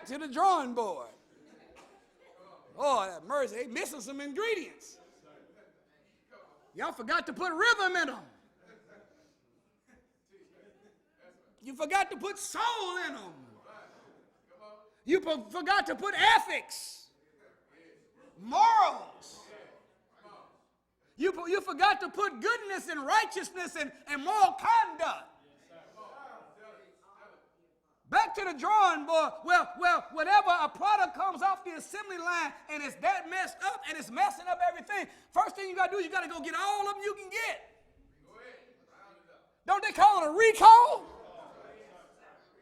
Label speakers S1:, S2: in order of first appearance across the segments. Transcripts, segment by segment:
S1: to the drawing board. Oh, that mercy, they missing some ingredients. Y'all forgot to put rhythm in them. You forgot to put soul in them. You forgot to put ethics, morals. You forgot to put goodness and righteousness and moral conduct. Back to the drawing board. Well, whenever a product comes off the assembly line and it's that messed up and it's messing up everything, first thing you got to do, you got to go get all of them you can get. Don't they call it a recall?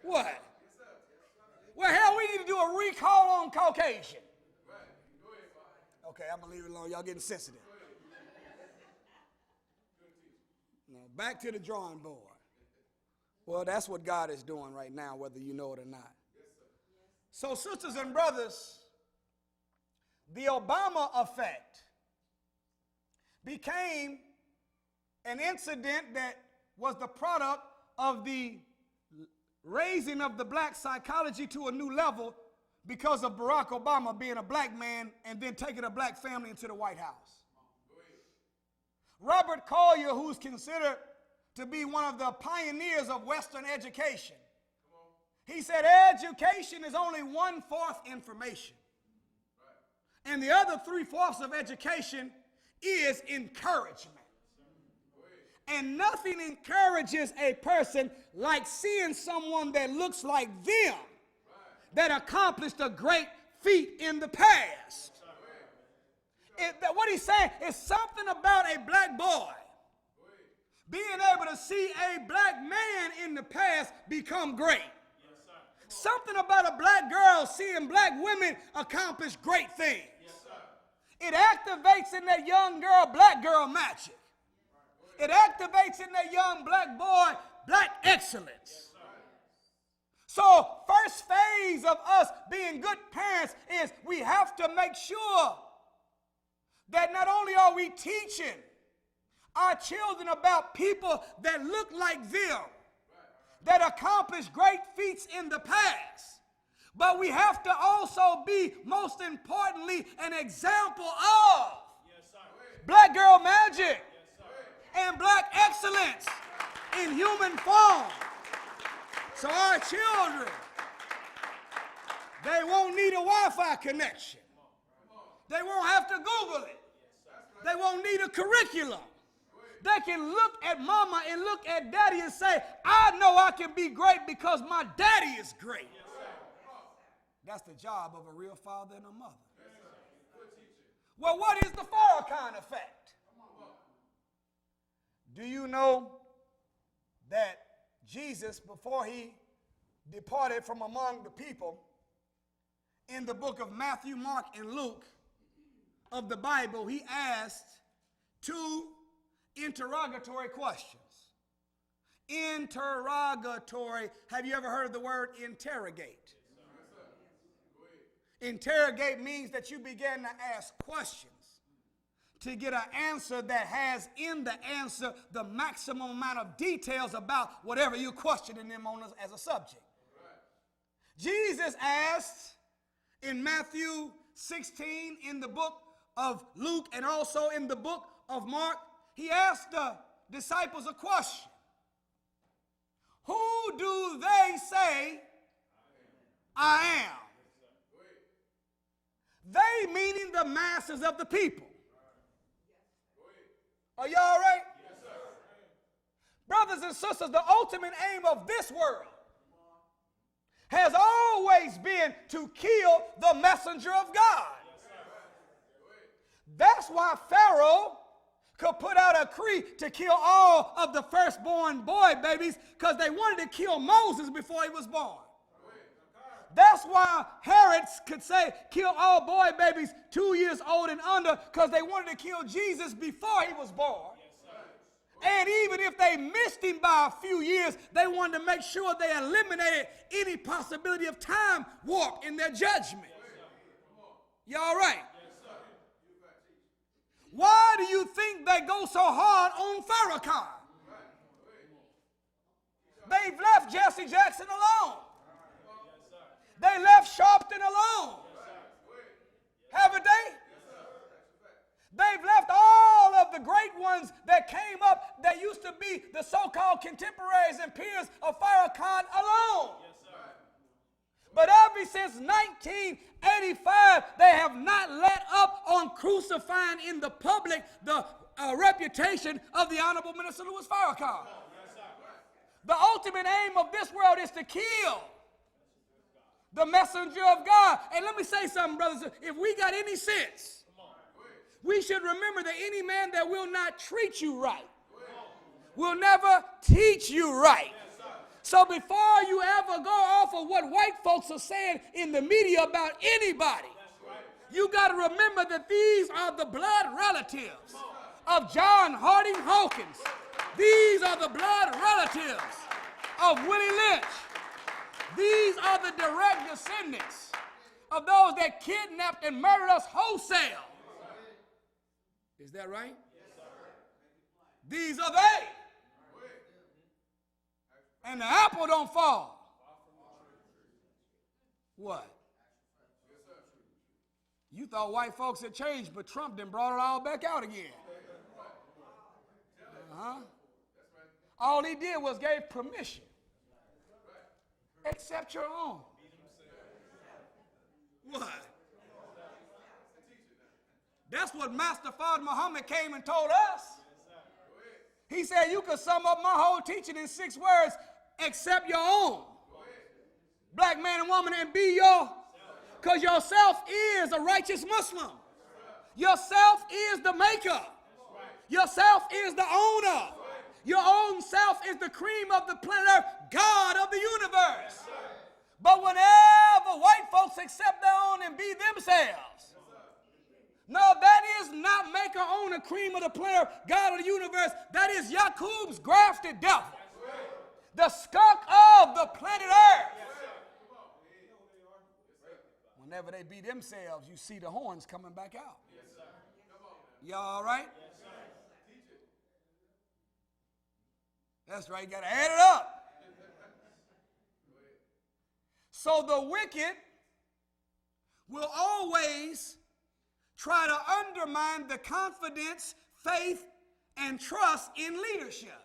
S1: What? Well, hell, we need to do a recall on Caucasian. Okay, I'm going to leave it alone. Y'all getting sensitive. Now, back to the drawing board. Well, that's what God is doing right now, whether you know it or not. So, sisters and brothers, the Obama effect became an incident that was the product of the raising of the black psychology to a new level because of Barack Obama being a black man and then taking a black family into the White House. Robert Collier, who's considered to be one of the pioneers of Western education, he said education is only 1/4 information. And the other 3/4 of education is encouragement. And nothing encourages a person like seeing someone that looks like them that accomplished a great feat in the past. What he's saying is something about a black boy being able to see a black man in the past become great. Something about a black girl seeing black women accomplish great things. It activates in that young girl black girl magic. It activates in that young black boy black excellence. So first phase of us being good parents is we have to make sure that not only are we teaching our children about people that look like them, that accomplished great feats in the past, but we have to also be, most importantly, an example of black girl magic and black excellence in human form. So our children, they won't need a Wi-Fi connection. They won't have to Google it. They won't need a curriculum. They can look at mama and look at daddy and say, I know I can be great because my daddy is great. That's the job of a real father and a mother. Well, what is the Farrakhan effect? Do you know that Jesus, before he departed from among the people, in the book of Matthew, Mark, and Luke of the Bible, he asked 2 interrogatory questions. Interrogatory. Have you ever heard of the word interrogate? Interrogate means that you begin to ask questions to get an answer that has in the answer the maximum amount of details about whatever you're questioning them on as a subject. Jesus asked in Matthew 16, in the book of Luke, and also in the book of Mark, he asked the disciples a question. Who do they say I am? They meaning the masses of the people. Are y'all all right? Yes, sir. Brothers and sisters, the ultimate aim of this world has always been to kill the messenger of God. That's why Pharaoh could put out a decree to kill all of the firstborn boy babies, because they wanted to kill Moses before he was born. That's why Herod could say, kill all boy babies 2 years old and under, because they wanted to kill Jesus before he was born. And even if they missed him by a few years, they wanted to make sure they eliminated any possibility of time warp in their judgment. You all right? Why do you think they go so hard on Farrakhan? They've left Jesse Jackson alone. They left Sharpton alone. Haven't they? They've left all of the great ones that came up that used to be the so-called contemporaries and peers of Farrakhan alone. But ever since 1985, they have not let up on crucifying in the public the reputation of the Honorable Minister Louis Farrakhan. The ultimate aim of this world is to kill the messenger of God. And let me say something, brothers. If we got any sense, we should remember that any man that will not treat you right will never teach you right. So before you ever go off of what white folks are saying in the media about anybody, you got to remember that these are the blood relatives of John Harding Hawkins. These are the blood relatives of Willie Lynch. These are the direct descendants of those that kidnapped and murdered us wholesale. Is that right? These are they. And the apple don't fall. What? You thought white folks had changed, but Trump then brought it all back out again. All he did was gave permission. Accept your own. What? That's what Master Fard Muhammad came and told us. He said you could sum up my whole teaching in 6 words: accept your own. Black man and woman, and be your, because yourself is a righteous Muslim. Yourself is the maker. Yourself is the owner. Your own self is the cream of the planet Earth, God of the universe. But whenever white folks accept their own and be themselves, no, that is not maker, owner, cream of the planet Earth, God of the universe. That is Yaqub's grafted devil, the skunk of the planet Earth. Whenever they be themselves, you see the horns coming back out. Y'all all right? That's right, you got to add it up. So the wicked will always try to undermine the confidence, faith, and trust in leadership.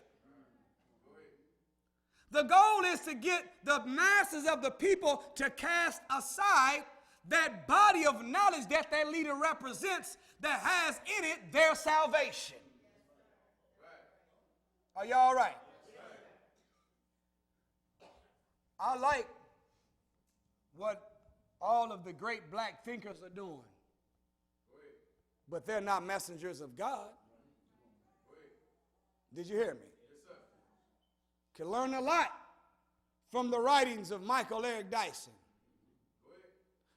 S1: The goal is to get the masses of the people to cast aside that body of knowledge that their leader represents that has in it their salvation. Are y'all all right? I like what all of the great black thinkers are doing, but they're not messengers of God. Did you hear me? Can learn a lot from the writings of Michael Eric Dyson.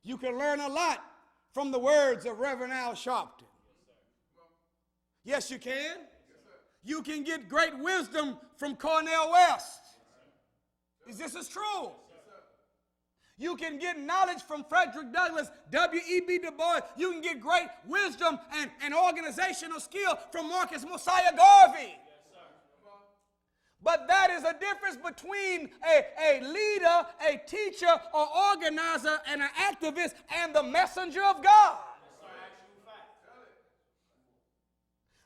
S1: You can learn a lot from the words of Reverend Al Sharpton. Yes, you can. You can get great wisdom from Cornel West. Is this true? You can get knowledge from Frederick Douglass, W.E.B. Du Bois. You can get great wisdom and organizational skill from Marcus Mosiah Garvey. But that is a difference between a leader, a teacher, or organizer, and an activist, and the messenger of God.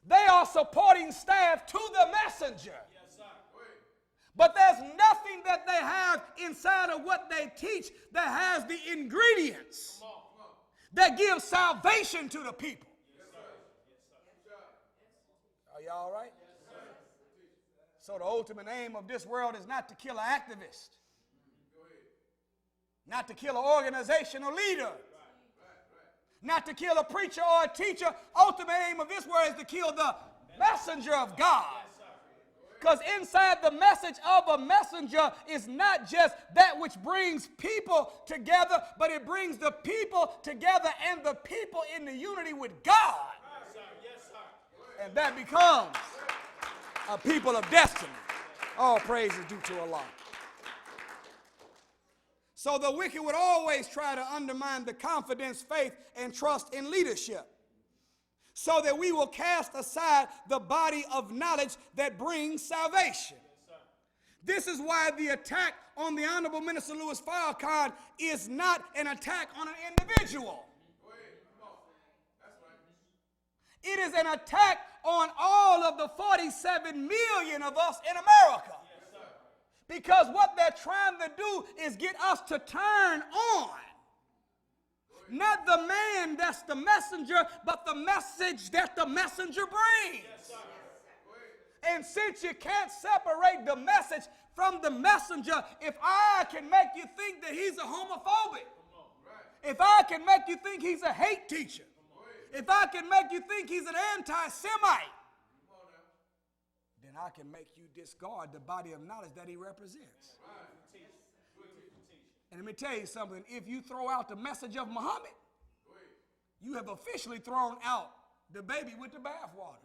S1: They are supporting staff to the messenger. But there's nothing that they have inside of what they teach that has the ingredients that give salvation to the people. Are y'all all right? So the ultimate aim of this world is not to kill an activist, not to kill an organizational leader, not to kill a preacher or a teacher. Ultimate aim of this world is to kill the messenger of God. Because inside the message of a messenger is not just that which brings people together, but it brings the people together and the people in the unity with God. And that becomes a people of destiny. All praise is due to Allah. So the wicked would always try to undermine the confidence, faith, and trust in leadership, so that we will cast aside the body of knowledge that brings salvation. This is why the attack on the Honorable Minister Louis Farrakhan is not an attack on an individual. It is an attack on all of the 47 million of us in America. Because what they're trying to do is get us to turn on. Not the man that's the messenger, but the message that the messenger brings. And since you can't separate the message from the messenger, if I can make you think that he's a homophobic, if I can make you think he's a hate teacher, if I can make you think he's an anti-Semite, then I can make you discard the body of knowledge that he represents. And let me tell you something, if you throw out the message of Muhammad, you have officially thrown out the baby with the bathwater.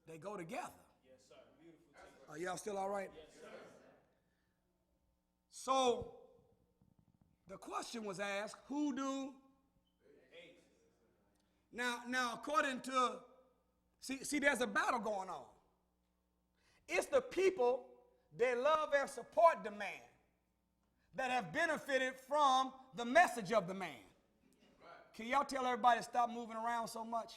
S1: They go together. Yes, sir. Beautiful. Are y'all still all right? Yes, sir. So the question was asked, who do? Now according to, see, there's a battle going on. It's the people that love and support the man that have benefited from the message of the man. Can y'all tell everybody to stop moving around so much?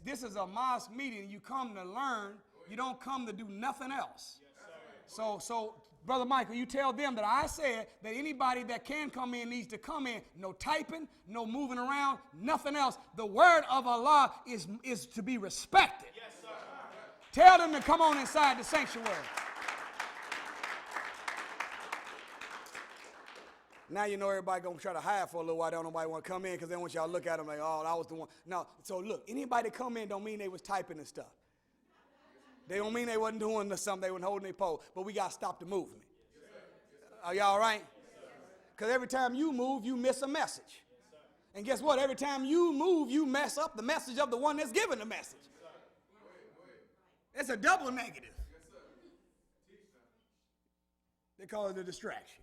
S1: This is a mosque meeting. You come to learn. You don't come to do nothing else. So, Brother Michael, you tell them that I said that anybody that can come in needs to come in. No typing, no moving around, nothing else. The word of Allah is to be respected. Yes, sir. Tell them to come on inside the sanctuary. Now you know everybody going to try to hide for a little while. Don't nobody want to come in because they want y'all to look at them like, oh, I was the one. No, so look, anybody that come in don't mean they was typing and stuff. They don't mean they wasn't doing something. They wasn't holding their pole. But we got to stop the movement. Are y'all all right? Because every time you move, you miss a message. And guess what? Every time you move, you mess up the message of the one that's giving the message. It's a double negative. They call it a distraction.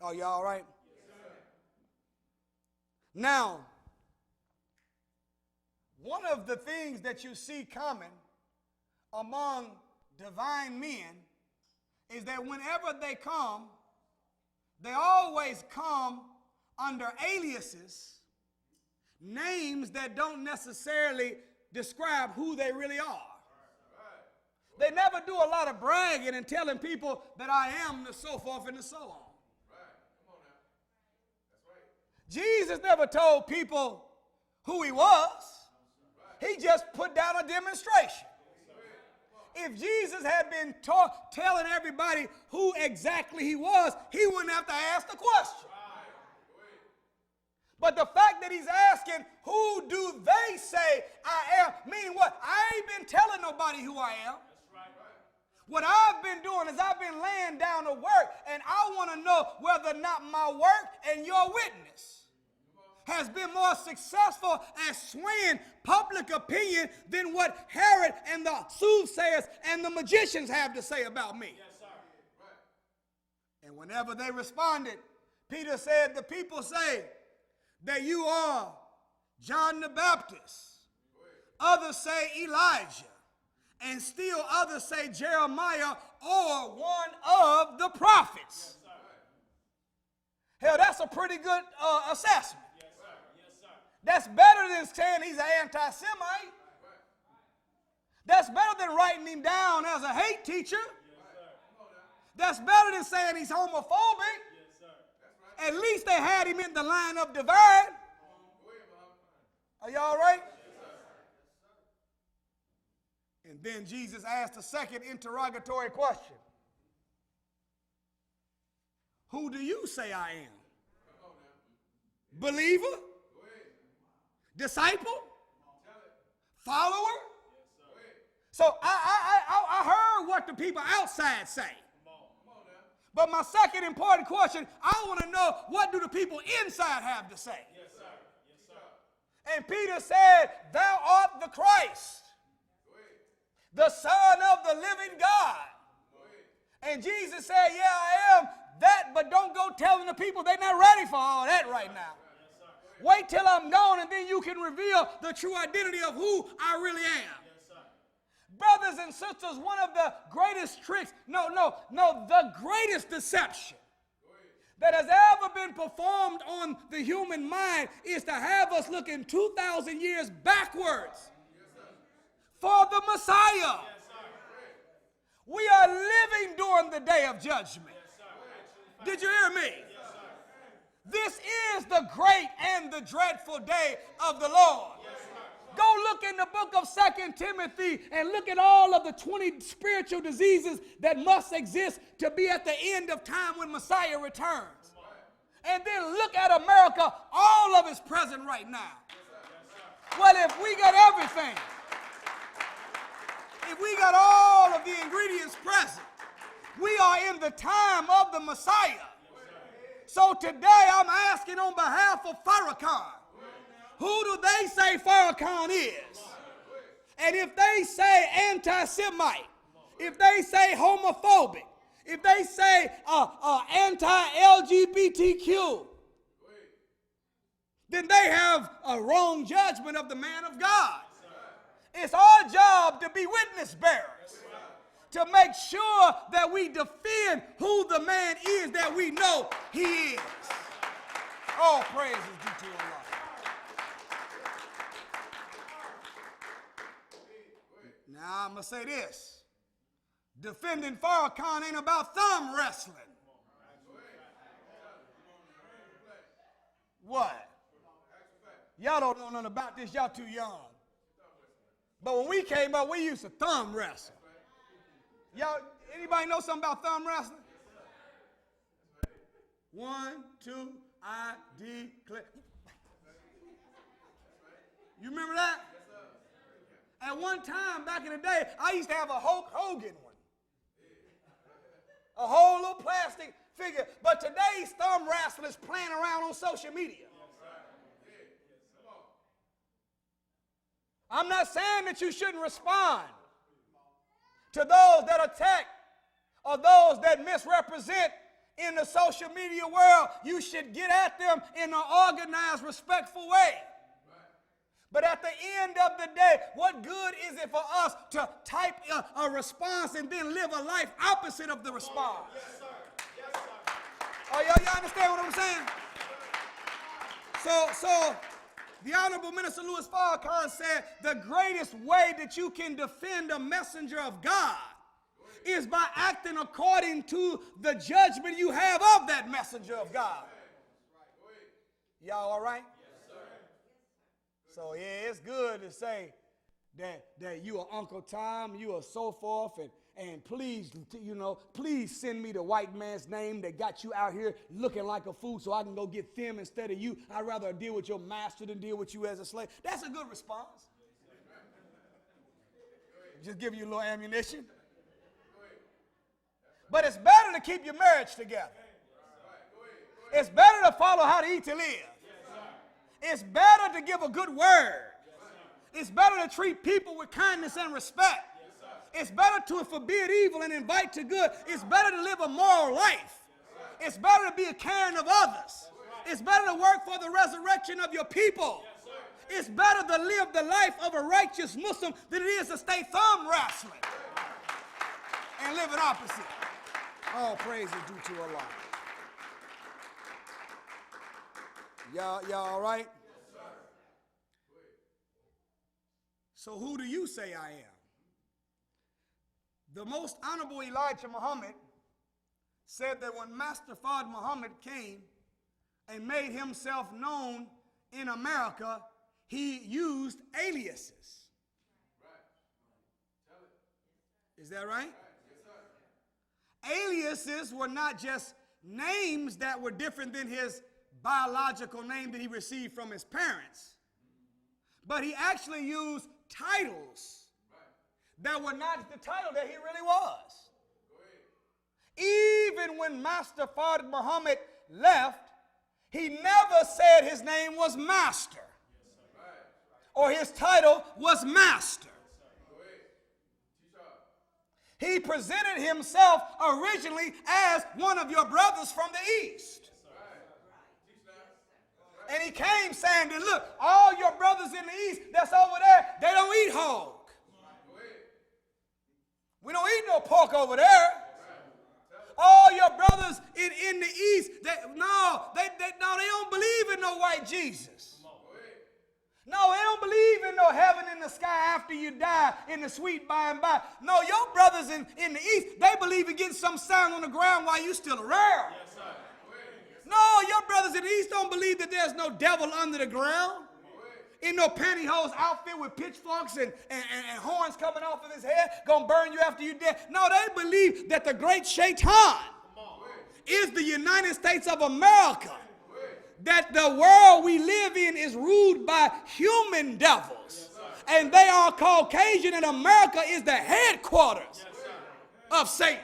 S1: Oh, y'all all right? Now, one of the things that you see common among divine men is that whenever they come, they always come under aliases, names that don't necessarily describe who they really are. They never do a lot of bragging and telling people that I am and so forth and so on. Jesus never told people who he was. He just put down a demonstration. If Jesus had been telling everybody who exactly he was, he wouldn't have to ask the question. But the fact that he's asking, who do they say I am, meaning what? I ain't been telling nobody who I am. What I've been doing is I've been laying down the work, and I want to know whether or not my work and your witness has been more successful at swaying public opinion than what Herod and the soothsayers and the magicians have to say about me. Yes, sir. And whenever they responded, Peter said, the people say that you are John the Baptist. Others say Elijah. And still others say Jeremiah or one of the prophets. Yes, hell, that's a pretty good assessment. That's better than saying he's an anti-Semite. That's better than writing him down as a hate teacher. That's better than saying he's homophobic. At least they had him in the line of divide. Are y'all all right? And then Jesus asked a second interrogatory question. Who do you say I am? Believer? Disciple? Follower? So I heard what the people outside say. But my second important question, I want to know, what do the people inside have to say? Yes, sir. Yes, sir. And Peter said, thou art the Christ, the Son of the living God. And Jesus said, yeah, I am that, but don't go telling the people they're not ready for all that right now. Wait till I'm gone and then you can reveal the true identity of who I really am. Brothers and sisters, one of the greatest tricks, the greatest deception that has ever been performed on the human mind is to have us looking 2,000 years backwards for the Messiah. We are living during the day of judgment. Did you hear me? This is the great and the dreadful day of the Lord. Go look in the book of 2 Timothy and look at all of the 20 spiritual diseases that must exist to be at the end of time when Messiah returns. And then look at America, all of it's present right now. Well, if we got everything, if we got all of the ingredients present, we are in the time of the Messiah. So today I'm asking on behalf of Farrakhan, who do they say Farrakhan is? And if they say anti-Semite, if they say homophobic, if they say anti-LGBTQ, then they have a wrong judgment of the man of God. It's our job to be witness bearers, to make sure that we defend who the man is that we know he is. All praise is due to Allah. Now, I'm going to say this. Defending Farrakhan ain't about thumb wrestling. What? Y'all don't know nothing about this. Y'all too young. But when we came up, we used to thumb wrestle. Y'all, anybody know something about thumb wrestling? 1, 2, I declare. You remember that? At one time, back in the day, I used to have a Hulk Hogan one. A whole little plastic figure. But today's thumb wrestlers playing around on social media. I'm not saying that you shouldn't respond to those that attack or those that misrepresent in the social media world. You should get at them in an organized, respectful way. But at the end of the day, what good is it for us to type a response and then live a life opposite of the response? Yes, sir. Yes, sir. Oh, y'all understand what I'm saying? So the Honorable Minister Louis Farrakhan said the greatest way that you can defend a messenger of God is by acting according to the judgment you have of that messenger of God. Y'all all right? So yeah, it's good to say that you are Uncle Tom, you are so forth, and please, please send me the white man's name that got you out here looking like a fool so I can go get them instead of you. I'd rather deal with your master than deal with you as a slave. That's a good response. Just give you a little ammunition. But it's better to keep your marriage together. It's better to follow how to eat to live. It's better to give a good word. It's better to treat people with kindness and respect. It's better to forbid evil and invite to good. It's better to live a moral life. It's better to be a caring of others. It's better to work for the resurrection of your people. It's better to live the life of a righteous Muslim than it is to stay thumb wrestling and live an opposite. All praise is due to Allah. Y'all all right? Yes, sir. So who do you say I am? The most honorable Elijah Muhammad said that when Master Fard Muhammad came and made himself known in America, he used aliases. Right. Tell it. Is that right? Yes, sir. Aliases were not just names that were different than his biological name that he received from his parents, but he actually used titles that were not the title that he really was. Even when Master Fard Muhammad left, he never said his name was Master or his title was Master. He presented himself originally as one of your brothers from the East. And he came saying that, look, all your brothers in the East that's over there, they don't eat hog. We don't eat no pork over there. All your brothers in the East, they don't believe in no white Jesus. No, they don't believe in no heaven in the sky after you die in the sweet by and by. No, your brothers in the East, they believe in getting some sound on the ground while you still around.
S2: Yes, sir.
S1: No, your brothers in the East don't believe that there's no devil under the ground. In no pantyhose outfit with pitchforks and horns coming off of his head, gonna burn you after you're dead. No, they believe that the great Shaitan is the United States of America. That the world we live in is ruled by human devils. And they are Caucasian, and America is the headquarters of Satan.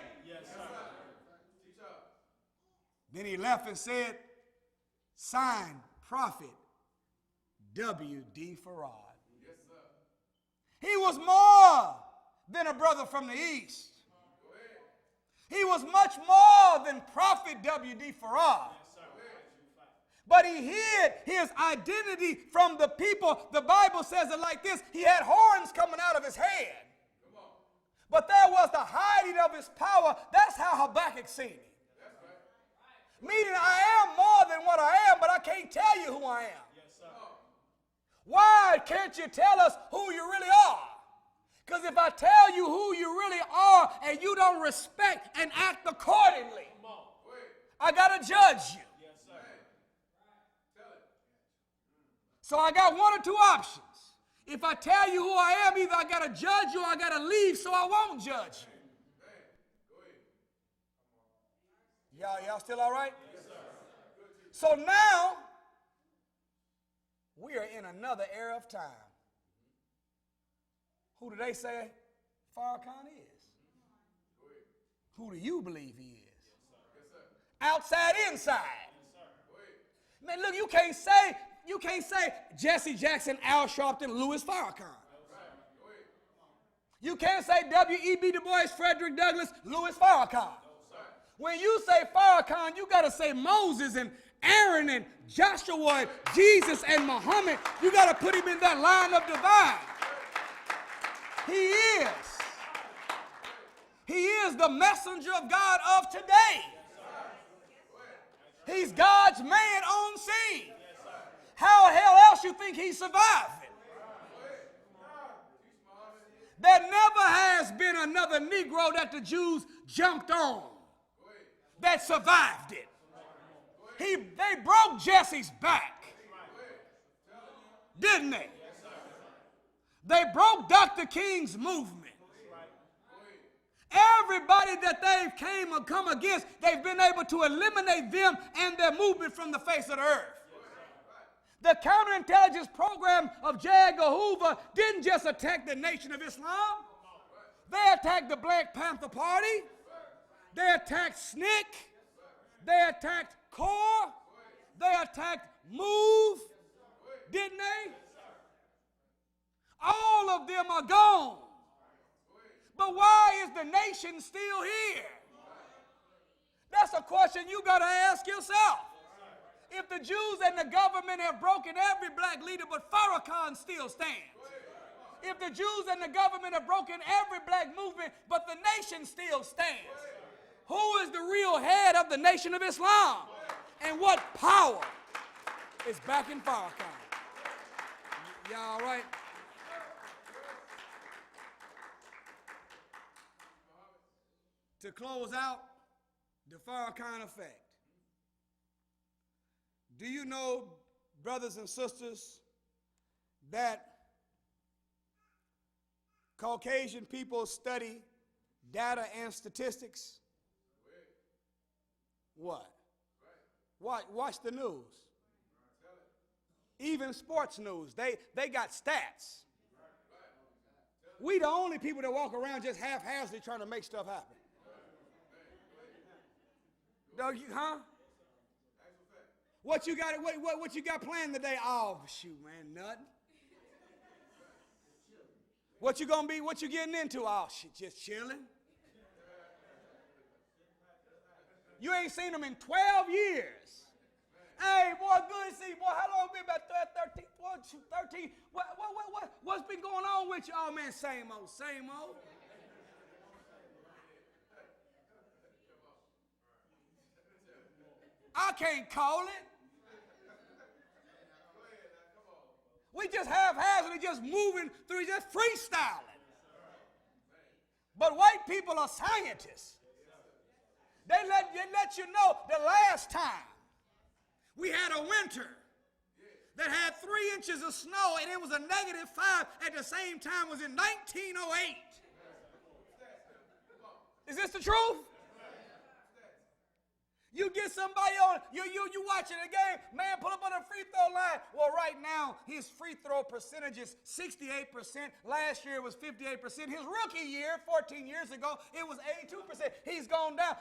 S1: Then he left and said, signed, Prophet W.D. Farrakhan. Yes, sir. He was more than a brother from the East. He was much more than Prophet W.D. Farrakhan. But he hid his identity from the people. The Bible says it like this. He had horns coming out of his head. But there was the hiding of his power. That's how Habakkuk seen him. Meaning I am more than what I am, but I can't tell you who I am. Why can't you tell us who you really are? Because if I tell you who you really are and you don't respect and act accordingly, I got to judge you. So I got one or two options. If I tell you who I am, either I got to judge you or I got to leave so I won't judge you. Y'all still all right? Yes, sir. So now, we are in another era of time. Who do they say Farrakhan is? Who do you believe he is? Yes, sir. Outside, inside. Yes, man, look, you can't say Jesse Jackson, Al Sharpton, Louis Farrakhan. You can't say W.E.B. Du Bois, Frederick Douglass, Louis Farrakhan. When you say Farrakhan, you got to say Moses and Aaron and Joshua and Jesus and Muhammad. You got to put him in that line of divine. He is. He is the messenger of God of today. He's God's man on scene. How the hell else you think he survived it? There never has been another Negro that the Jews jumped on that survived it. They broke Jesse's back, didn't they? They broke Dr. King's movement. Everybody that they've come against, they've been able to eliminate them and their movement from the face of the earth. The counterintelligence program of J. Edgar Hoover didn't just attack the Nation of Islam. They attacked the Black Panther Party. They attacked SNCC. They attacked CORE. They attacked MOVE. Didn't they? All of them are gone. But why is the nation still here? That's a question you got to ask yourself. If the Jews and the government have broken every black leader, but Farrakhan still stands. If the Jews and the government have broken every black movement, but the nation still stands. Who is the real head of the Nation of Islam? And what power is backing Farrakhan? Y'all all right? To close out the Farrakhan effect. Do you know, brothers and sisters, that Caucasian people study data and statistics? What? Watch the news. Even sports news, they got stats. We the only people that walk around just haphazardly trying to make stuff happen. Huh? What you got planned today? Oh, shoot, man, nothing. What you getting into? Oh, shit, just chilling. You ain't seen them in 12 years. Hey, boy, good to see you. Boy, how long been? About 13? What's been going on with you? Oh, man, same old. I can't call it. We just haphazardly just moving through, just freestyling. But white people are scientists. They let you know the last time we had a winter that had 3 inches of snow and it was a -5 at the same time was in 1908. Is this the truth? You get somebody on, you watching a game, man, pull up on the free throw line. Well, right now, his free throw percentage is 68%. Last year it was 58%. His rookie year, 14 years ago, it was 82%. He's gone down.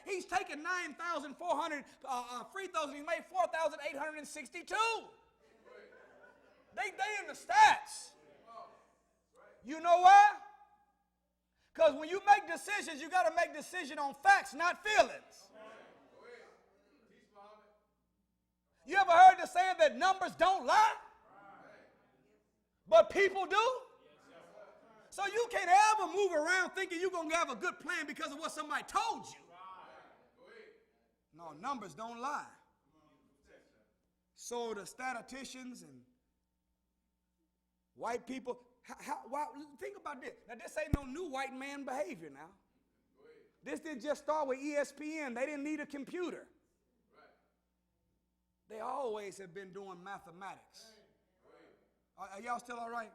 S1: He's taken 9,400 free throws, and he's made 4,862. They in the stats. You know why? Because when you make decisions, you got to make decisions on facts, not feelings. You ever heard the saying that numbers don't lie? But people do? So you can't ever move around thinking you're going to have a good plan because of what somebody told you. No, numbers don't lie. So the statisticians and white people, think about this. Now, this ain't no new white man behavior now. This didn't just start with ESPN. They didn't need a computer. They always have been doing mathematics. Are y'all still all right?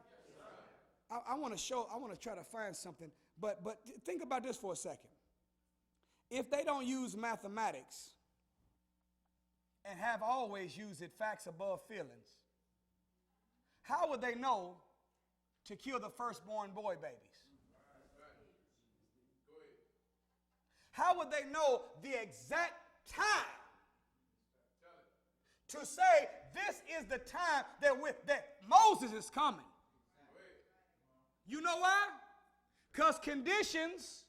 S1: I want to try to find something, but think about this for a second. If they don't use mathematics and have always used it facts above feelings, how would they know to kill the firstborn boy babies? How would they know the exact time to say this is the time that Moses is coming? You know why? Because conditions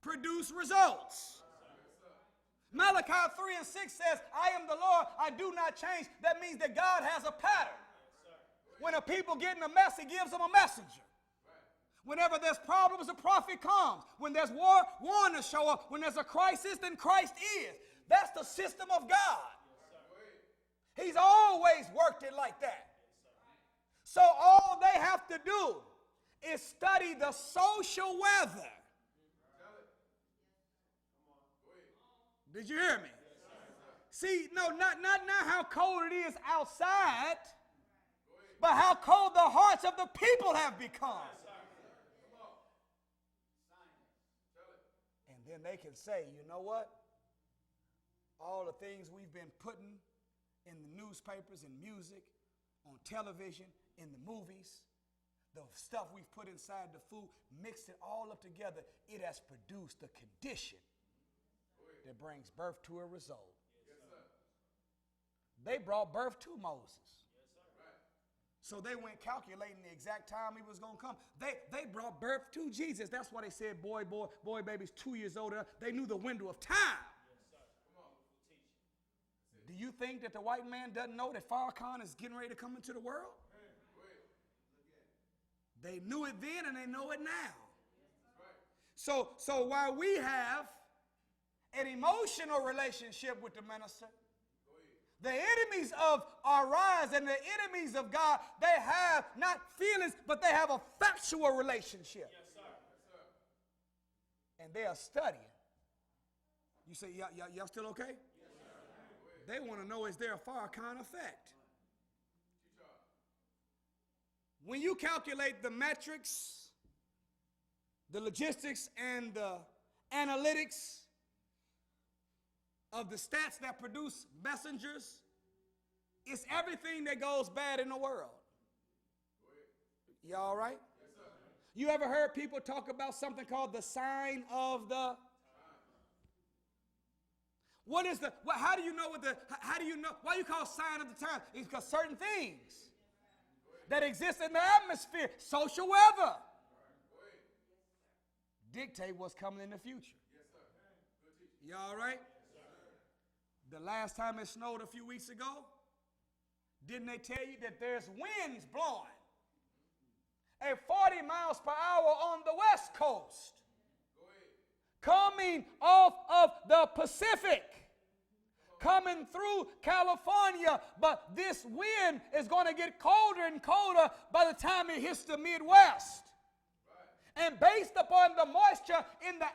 S1: produce results. Malachi 3:6 says, I am the Lord, I do not change. That means that God has a pattern. When a people get in a mess, he gives them a messenger. Whenever there's problems, a prophet comes. When there's war, one to show up. When there's a crisis, then Christ is. That's the system of God. He's always worked it like that. So all they have to do is study the social weather. Did you hear me? See, no, not how cold it is outside, but how cold the hearts of the people have become. And then they can say, you know what? All the things we've been putting in the newspapers and music, on television, in the movies, the stuff we've put inside the food, mixed it all up together, it has produced a condition that brings birth to a result. They brought birth to Moses. So they went calculating the exact time he was going to come. They brought birth to Jesus. That's why they said boy, baby's 2 years old. They knew the window of time. Do you think that the white man doesn't know that Farrakhan is getting ready to come into the world? They knew it then and they know it now. So while we have an emotional relationship with the minister, the enemies of our rise and the enemies of God, they have not feelings, but they have a factual relationship. Yes, sir. And they are studying. You say, y'all still okay? Yes, they want to know, is there a Farrakhan effect? When you calculate the metrics, the logistics, and the analytics of the stats that produce messengers, it's everything that goes bad in the world. Y'all all right? Yes, sir. You ever heard people talk about something called the sign of the? What is the? How do you know how do you know? Why you call sign of the time? It's because certain things that exist in the atmosphere, social weather, dictate what's coming in the future. Y'all all right? The last time it snowed a few weeks ago, didn't they tell you that there's winds blowing at 40 miles per hour on the west coast, coming off of the Pacific, coming through California, but this wind is going to get colder and colder by the time it hits the Midwest. And based upon the moisture in the